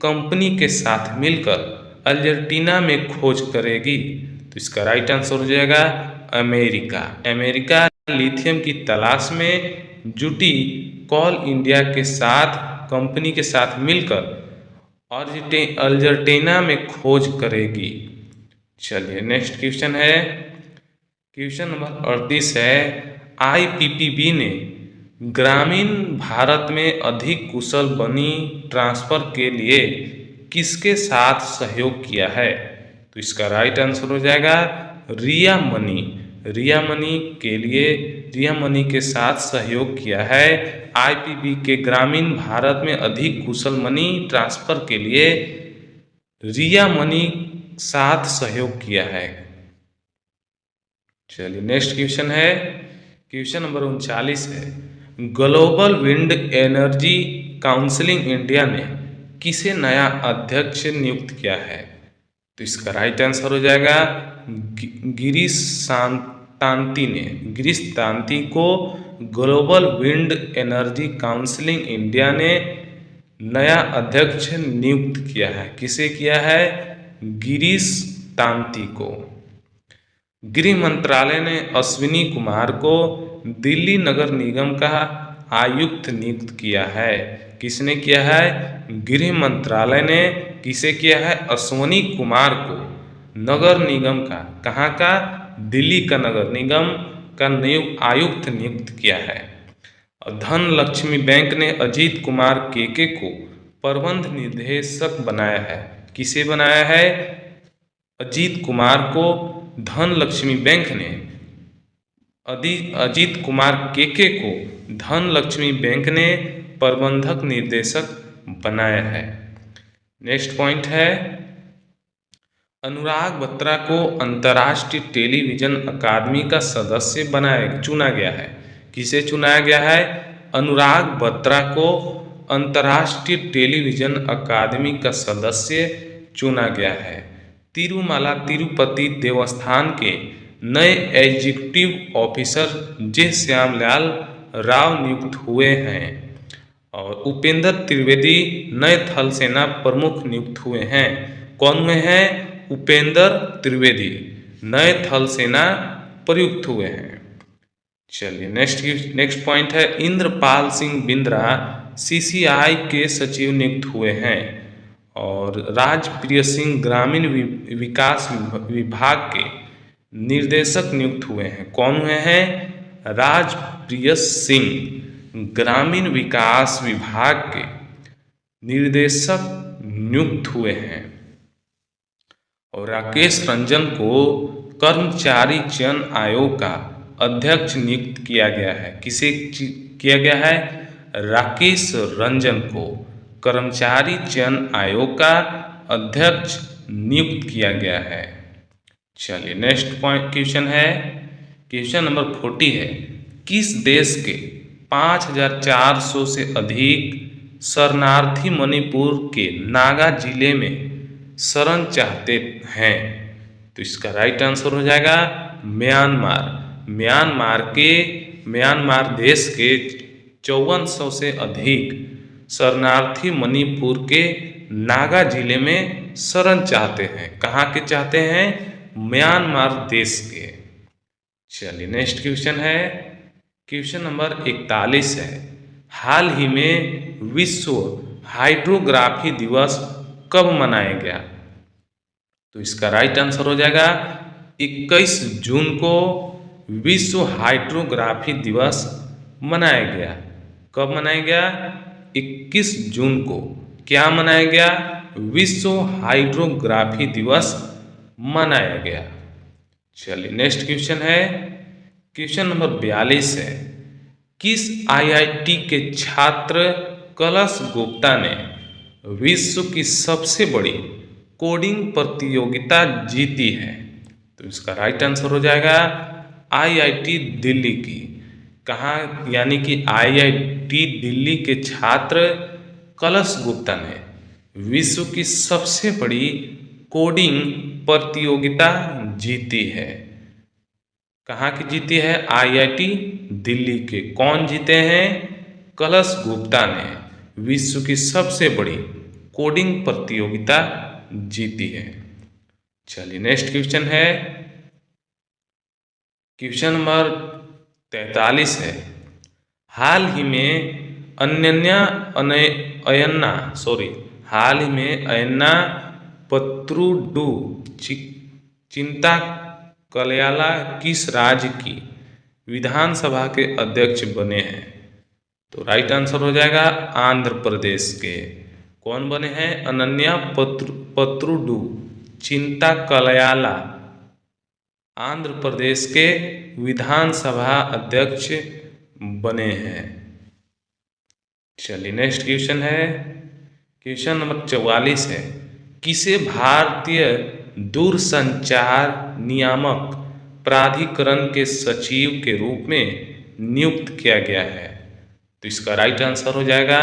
कंपनी के साथ मिलकर अर्जेंटीना में खोज करेगी? तो इसका राइट आंसर हो जाएगा अमेरिका। अमेरिका लिथियम की तलाश में जुटी कोल इंडिया के साथ कंपनी के साथ मिलकर अर्जेंटीना में खोज करेगी। चलिए नेक्स्ट क्वेश्चन है, क्वेश्चन नंबर 38 है। IPPB ने ग्रामीण भारत में अधिक कुशल मनी ट्रांसफर के लिए किसके साथ सहयोग किया है? तो इसका राइट आंसर हो जाएगा रिया मनी। रिया मनी के साथ सहयोग किया है। IPPB के ग्रामीण भारत में अधिक कुशल मनी ट्रांसफर के लिए रिया मनी साथ सहयोग किया है। चलिए नेक्स्ट क्वेश्चन है, क्वेश्चन नंबर 39 है। Global wind energy council India ने किसे नया अध्यक्ष नियुक्त किया है? तो इसका राइट आंसर हो जाएगा गिरीश तांती को global wind energy council India ने नया अध्यक्ष नियुक्त किया है। किसे किया है? गिरीश तांती को। गृह मंत्रालय ने अश्विनी कुमार को दिल्ली नगर निगम का आयुक्त नियुक्त किया है। किसने किया है? गृह मंत्रालय ने किसे किया है? अश्विनी कुमार को नगर निगम का, कहाँ का? दिल्ली का नगर निगम का आयुक्त नियुक्त किया है। धन लक्ष्मी बैंक ने अजीत कुमार केके को प्रबंध निदेशक बनाया है। किसे बनाया है? अजीत कुमार को धन लक्ष्मी बैंक ने अजीत कुमार केके को धन लक्ष्मी बैंक ने प्रबंधक निर्देशक बनाया है। नेक्स्ट पॉइंट है, अनुराग बत्रा को अंतर्राष्ट्रीय टेलीविजन अकादमी का सदस्य चुना गया है। किसे चुनाया गया है? अनुराग बत्रा को अंतर्राष्ट्रीय टेलीविजन अकादमी का सदस्य चुना गया है। तिरुमाला तिरुपति देवस्थान के नए एग्जीक्यूटिव ऑफिसर जे श्यामलाल राव नियुक्त हुए हैं और उपेंद्र त्रिवेदी नए थल सेना प्रमुख नियुक्त हुए हैं। कौन हुए हैं? उपेंद्र त्रिवेदी नए थल सेना प्रयुक्त हुए हैं। चलिए नेक्स्ट पॉइंट है, इंद्रपाल सिंह बिंद्रा सीसीआई के सचिव नियुक्त हुए हैं और राजप्रिय सिंह ग्रामीण विकास विभाग के निर्देशक नियुक्त हुए हैं। कौन हुए हैं? राजप्रिय सिंह ग्रामीण विकास विभाग के निर्देशक नियुक्त हुए हैं। और राकेश रंजन को कर्मचारी चयन आयोग का अध्यक्ष नियुक्त किया गया है। किसे किया गया है? राकेश रंजन को कर्मचारी चयन आयोग का अध्यक्ष नियुक्त किया गया है। चलिए नेक्स्ट पॉइंट क्वेश्चन है, क्वेश्चन नंबर 40 है, किस देश के 5400 से अधिक शरणार्थी मणिपुर के नागा जिले में शरण चाहते हैं? तो इसका राइट आंसर हो जाएगा म्यांमार। म्यांमार देश के 5400 से अधिक शरणार्थी मणिपुर के नागा जिले में शरण चाहते हैं। कहाँ के चाहते हैं? म्यांमार देश के। चलिए नेक्स्ट क्वेश्चन है, क्वेश्चन नंबर 41 है, हाल ही में विश्व हाइड्रोग्राफी दिवस कब मनाया गया? तो इसका राइट आंसर हो जाएगा 21 जून को विश्व हाइड्रोग्राफी दिवस मनाया गया। कब मनाया गया? 21 जून को क्या मनाया गया? विश्व हाइड्रोग्राफी दिवस मनाया गया। चलिए नेक्स्ट क्वेश्चन है, क्वेश्चन नंबर 42 है, किस आईआईटी के छात्र कलश गुप्ता ने विश्व की सबसे बड़ी कोडिंग प्रतियोगिता जीती है? तो इसका राइट आंसर हो जाएगा आईआईटी दिल्ली की। कहाँ? यानी कि आईआईटी दिल्ली के छात्र कलश गुप्ता ने विश्व की सबसे बड़ी कोडिंग प्रतियोगिता जीती है। कहाँ की जीती है? आईआईटी दिल्ली के। कौन जीते हैं? कलश गुप्ता ने विश्व की सबसे बड़ी कोडिंग प्रतियोगिता जीती है। चलिए नेक्स्ट क्वेश्चन है, क्वेश्चन नंबर 43 है, हाल ही में अयन्ना पत्रुडू चिंता कलयाला किस राज्य की विधानसभा के अध्यक्ष बने हैं? तो राइट आंसर हो जाएगा आंध्र प्रदेश के। कौन बने हैं? अनन्या पत्रुडू चिंता कलयाला आंध्र प्रदेश के विधानसभा अध्यक्ष बने हैं। चलिए नेक्स्ट क्वेश्चन है, क्वेश्चन नंबर 44 है, किसे भारतीय दूरसंचार नियामक प्राधिकरण के सचिव के रूप में नियुक्त किया गया है? तो इसका राइट आंसर हो जाएगा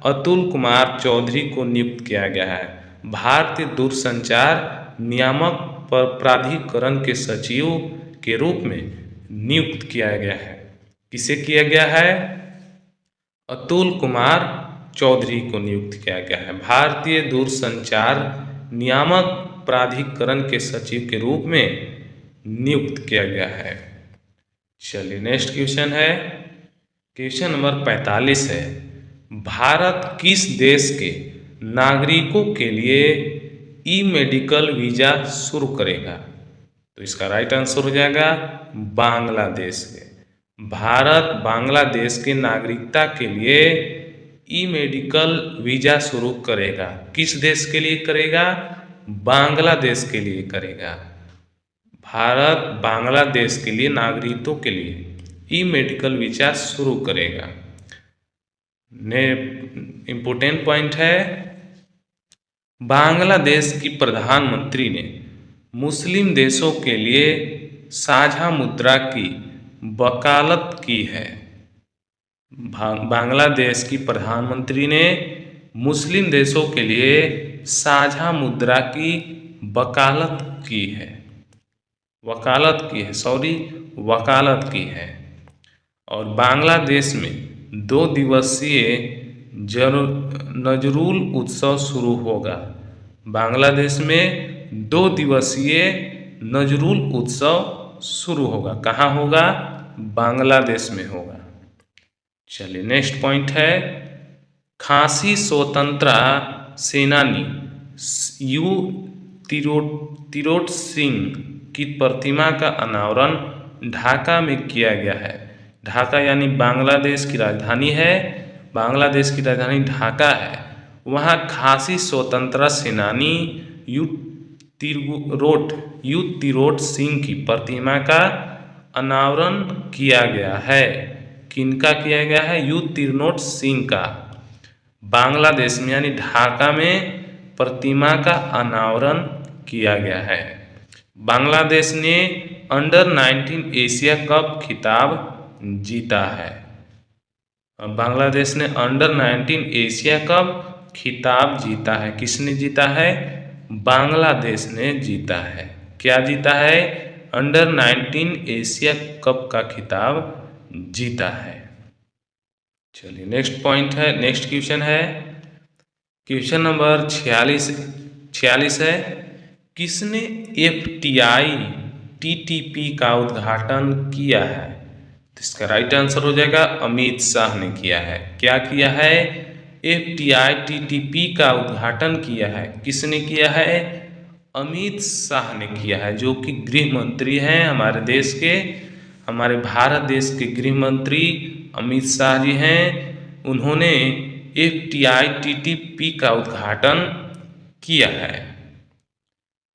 अतुल कुमार चौधरी को नियुक्त किया गया है। भारतीय दूरसंचार नियामक प्राधिकरण के सचिव के रूप में नियुक्त किया गया है। किसे किया गया है? अतुल कुमार चौधरी को नियुक्त किया गया है। भारतीय दूरसंचार नियामक प्राधिकरण के सचिव के रूप में नियुक्त किया गया है। चलिए नेक्स्ट क्वेश्चन है, क्वेश्चन नंबर 45 है, भारत किस देश के नागरिकों के लिए ई मेडिकल वीज़ा शुरू करेगा? तो इसका राइट आंसर हो जाएगा बांग्लादेश के। भारत बांग्लादेश के नागरिकता के लिए ई मेडिकल वीज़ा शुरू करेगा। किस देश के लिए करेगा? बांग्लादेश के लिए करेगा। भारत बांग्लादेश के लिए नागरिकों के लिए ई मेडिकल वीज़ा शुरू करेगा। ने इम्पोर्टेंट पॉइंट है, बांग्लादेश की प्रधानमंत्री ने मुस्लिम देशों के लिए साझा मुद्रा की वकालत की है। बांग्लादेश की प्रधानमंत्री ने मुस्लिम देशों के लिए साझा मुद्रा की वकालत की है। वकालत की है। और बांग्लादेश में 2 दिवसीय नजरुल उत्सव शुरू होगा। बांग्लादेश में 2 दिवसीय नजरुल उत्सव शुरू होगा। कहाँ होगा? बांग्लादेश में होगा। चलिए नेक्स्ट पॉइंट है, खासी स्वतंत्रता सेनानी यू तिरोट सिंह की प्रतिमा का अनावरण ढाका में किया गया है। ढाका यानी बांग्लादेश की राजधानी है। बांग्लादेश की राजधानी ढाका है। वहाँ खासी स्वतंत्रता सेनानी यू तिरोट सिंह की प्रतिमा का अनावरण किया गया है। किनका किया गया है? यू तिरोट सिंह का। बांग्लादेश में यानी ढाका में प्रतिमा का अनावरण किया गया है। बांग्लादेश ने अंडर-19 एशिया कप खिताब जीता है। बांग्लादेश ने अंडर-19 एशिया कप खिताब जीता है। किसने जीता है? बांग्लादेश ने जीता है। क्या जीता है? अंडर-19 एशिया कप का खिताब जीता है। चलिए नेक्स्ट पॉइंट है, नेक्स्ट क्वेश्चन है, क्वेश्चन नंबर 46 है, किसने FTI TTP का उद्घाटन किया है? तो इसका राइट आंसर हो जाएगा अमित शाह ने किया है। क्या किया है? FTI TTP का उद्घाटन किया है। किसने किया है? अमित शाह ने किया है, जो कि गृह मंत्री हैं हमारे देश के, हमारे भारत देश के गृह मंत्री अमित शाह जी हैं। उन्होंने FTI TTP का उद्घाटन किया है।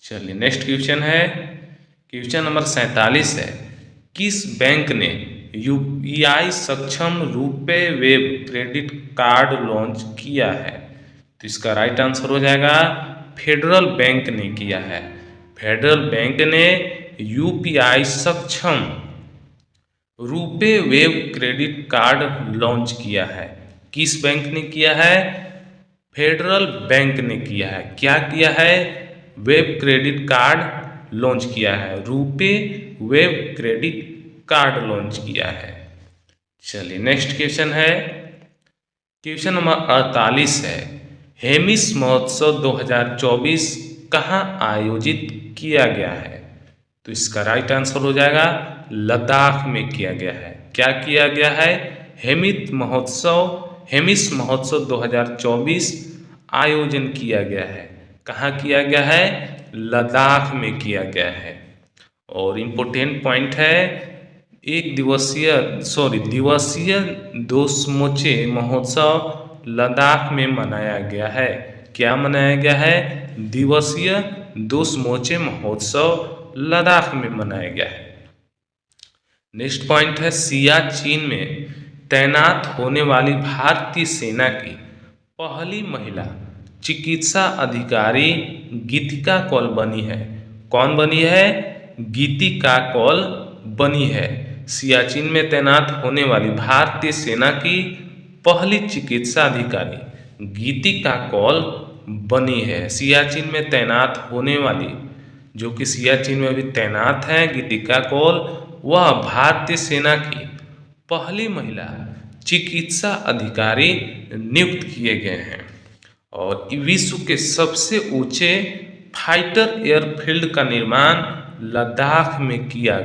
चलिए नेक्स्ट क्वेश्चन है, क्वेश्चन नंबर 47 है, किस बैंक ने UPI सक्षम RuPay web credit card launch किया है? तो इसका राइट आंसर हो जाएगा फेडरल बैंक ने किया है। फेडरल बैंक ने UPI सक्षम RuPay web credit card launch किया है। किस बैंक ने किया है? फेडरल बैंक ने किया है। क्या किया है? वेब क्रेडिट कार्ड लॉन्च किया है। RuPay web credit card launch किया है। चलिए नेक्स्ट क्वेश्चन है, क्वेश्चन नंबर 48 है, हेमिस महोत्सव 2024 कहाँ आयोजित किया गया है? तो इसका राइट आंसर हो जाएगा लद्दाख में किया गया है। क्या किया गया है? हेमिस महोत्सव 2024 आयोजन किया गया है। कहाँ किया गया है? लद्दाख में किया गया है। और इम्पोर्टेंट पॉइंट है, दिवसीय दोसमोचे महोत्सव लद्दाख में मनाया गया है। क्या मनाया गया है? दिवसीय दोसमोचे महोत्सव लद्दाख में मनाया गया है। नेक्स्ट पॉइंट है, सियाचिन में तैनात होने वाली भारतीय सेना की पहली महिला चिकित्सा अधिकारी गीतिका कौल बनी है। कौन बनी है? गीतिका कौल बनी है। सियाचिन में तैनात होने वाली भारतीय सेना की पहली चिकित्सा अधिकारी गीतिका कौल बनी है। सियाचिन में तैनात होने वाली, जो कि सियाचिन में अभी तैनात है, गीतिका कौल, वह भारतीय सेना की पहली महिला चिकित्सा अधिकारी नियुक्त किए गए हैं। और विश्व के सबसे ऊंचे फाइटर एयरफील्ड का निर्माण लद्दाख में किया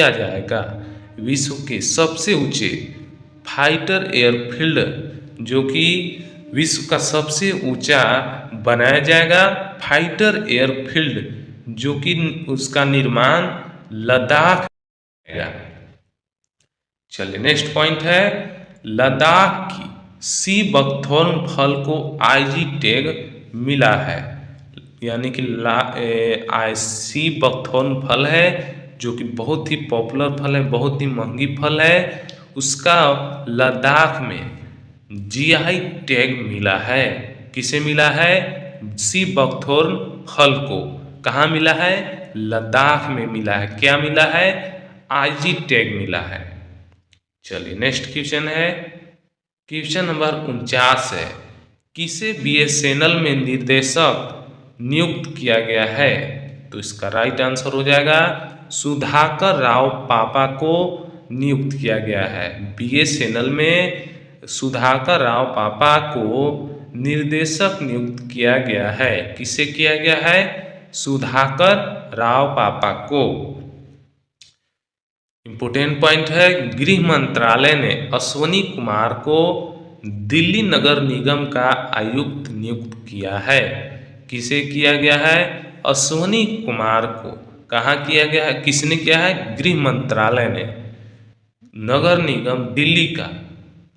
जाएगा। विश्व के सबसे ऊंचे फाइटर एयरफील्ड, जो कि विश्व का सबसे ऊंचा बनाया जाएगा फाइटर एयरफील्ड, जो कि उसका निर्माण लद्दाख में होगा। चलिए नेक्स्ट पॉइंट है, लद्दाख की सी बकथॉर्न फल को आईजी टैग मिला है। यानी कि सी बकथॉर्न फल है, जो कि बहुत ही पॉपुलर फल है, बहुत ही महंगी फल है, उसका लद्दाख में जीआई टैग मिला है। किसे मिला है? सी बकथॉर्न फल को कहाँ मिला है? लद्दाख में मिला है। क्या मिला है? आईजी टैग मिला है। चलिए नेक्स्ट क्वेश्चन है, क्वेश्चन नंबर 49 है, किसे बीएसएनएल में निर्देशक नियुक्त किया गया है? तो इसका राइट आंसर हो जाएगा सुधाकर राव पापा को नियुक्त किया गया है। बीएसएनएल में सुधाकर राव पापा को निर्देशक नियुक्त किया गया है। किसे किया गया है? सुधाकर राव पापा को। इंपोर्टेंट पॉइंट है, गृह मंत्रालय ने अश्वनी कुमार को दिल्ली नगर निगम का आयुक्त नियुक्त किया है। किसे किया गया है? अश्वनी कुमार को। कहाँ किया गया है? किसने किया है? गृह मंत्रालय ने नगर निगम दिल्ली का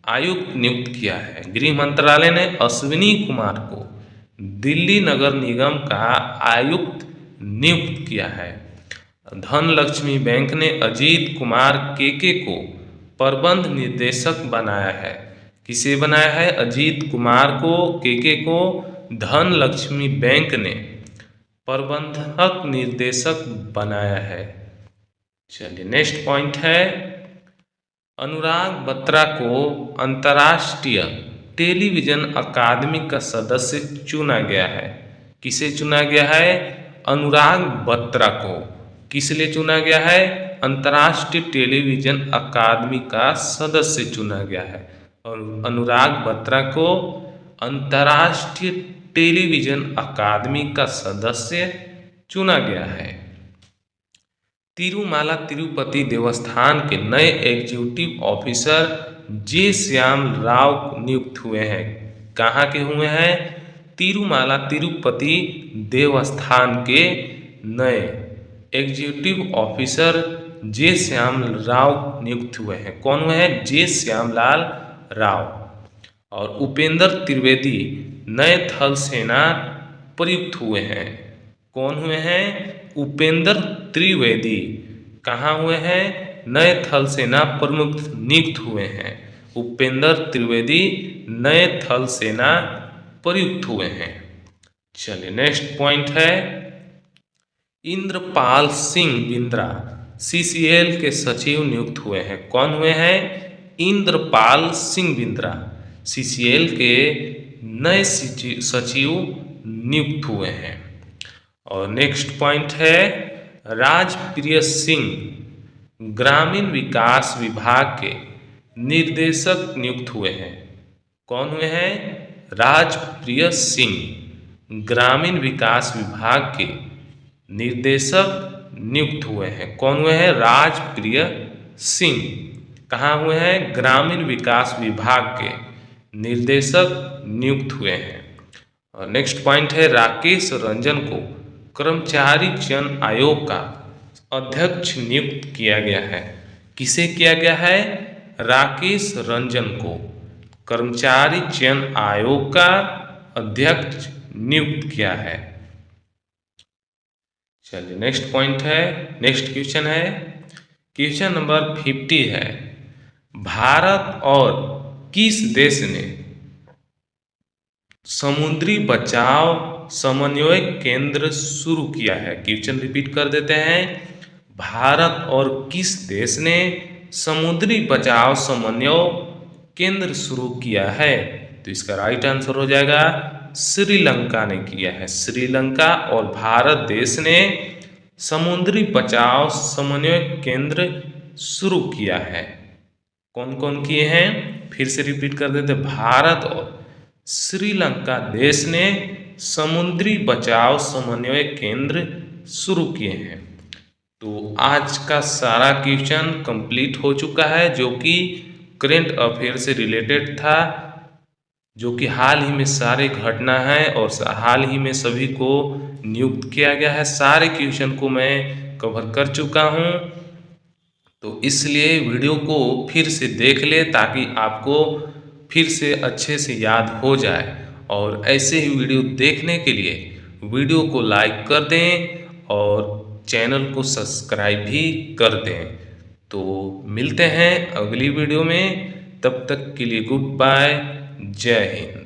आयुक्त नियुक्त किया है। गृह मंत्रालय ने अश्विनी कुमार को दिल्ली नगर निगम का आयुक्त नियुक्त किया है। धनलक्ष्मी बैंक ने अजीत कुमार केके को प्रबंध निर्देशक बनाया है। किसे बनाया है? अजीत कुमार को, केके को धनलक्ष्मी बैंक ने प्रबंधक निर्देशक बनाया है। चलिए नेक्स्ट पॉइंट है, अनुराग बत्रा को अंतर्राष्ट्रीय टेलीविजन अकादमी का सदस्य चुना गया है। किसे चुना गया है? अनुराग बत्रा को। किस लिए चुना गया है? अंतर्राष्ट्रीय टेलीविजन अकादमी का सदस्य चुना गया है। और अनुराग बत्रा को अंतर्राष्ट्रीय टेलीविजन अकादमी का सदस्य चुना गया है। तिरुमाला तिरुपति देवस्थान के नए एग्जीक्यूटिव ऑफिसर जे श्याम राव नियुक्त हुए हैं। कहाँ के हुए हैं? तिरुमाला तिरुपति देवस्थान के नए एग्जीक्यूटिव ऑफिसर जे श्याम राव नियुक्त हुए हैं। कौन हुए हैं? जे श्यामलाल राव। और उपेंद्र त्रिवेदी नए थल सेना प्रयुक्त हुए हैं। कौन हुए हैं? उपेंद्र त्रिवेदी। कहाँ हुए हैं? नए थल सेना प्रमुख नियुक्त हुए हैं। उपेंद्र त्रिवेदी नए थल सेना प्रयुक्त हुए हैं। चलिए नेक्स्ट पॉइंट है, इंद्रपाल सिंह बिंद्रा सीसीएल के सचिव नियुक्त हुए हैं। कौन हुए हैं? इंद्रपाल सिंह बिंद्रा सीसीएल के नए सचिव नियुक्त हुए हैं। और नेक्स्ट पॉइंट है, राजप्रिय सिंह ग्रामीण विकास विभाग के निर्देशक नियुक्त हुए हैं। कौन हुए हैं? राजप्रिय सिंह ग्रामीण विकास विभाग के निर्देशक नियुक्त हुए हैं। कौन हुए हैं? राजप्रिय सिंह। कहाँ हुए हैं? ग्रामीण विकास विभाग के निर्देशक नियुक्त हुए हैं। और नेक्स्ट पॉइंट है, राकेश रंजन को कर्मचारी चयन आयोग का अध्यक्ष नियुक्त किया गया है। किसे किया गया है? राकेश रंजन को कर्मचारी चयन आयोग का अध्यक्ष नियुक्त किया है। चलिए नेक्स्ट पॉइंट है, नेक्स्ट क्वेश्चन है, क्वेश्चन नंबर 50 है, भारत और किस देश ने समुद्री बचाव समन्वय केंद्र शुरू किया है? क्वेश्चन रिपीट कर देते हैं, भारत और किस देश ने समुद्री बचाव समन्वय केंद्र शुरू किया है? तो इसका राइट आंसर हो जाएगा श्रीलंका ने किया है। श्रीलंका और भारत देश ने समुद्री बचाव समन्वय केंद्र शुरू किया है। कौन कौन किए हैं? फिर से रिपीट कर देते, भारत और श्रीलंका देश ने समुद्री बचाव समन्वय केंद्र शुरू किए हैं। तो आज का सारा क्वेश्चन कंप्लीट हो चुका है, जो कि करेंट अफेयर से रिलेटेड था, जो कि हाल ही में सारे घटना है और हाल ही में सभी को नियुक्त किया गया है। सारे क्वेश्चन को मैं कवर कर चुका हूँ, तो इसलिए वीडियो को फिर से देख ले ताकि आपको फिर से अच्छे से याद हो जाए। और ऐसे ही वीडियो देखने के लिए वीडियो को लाइक कर दें और चैनल को सब्सक्राइब भी कर दें। तो मिलते हैं अगली वीडियो में, तब तक के लिए गुड बाय, जय हिंद।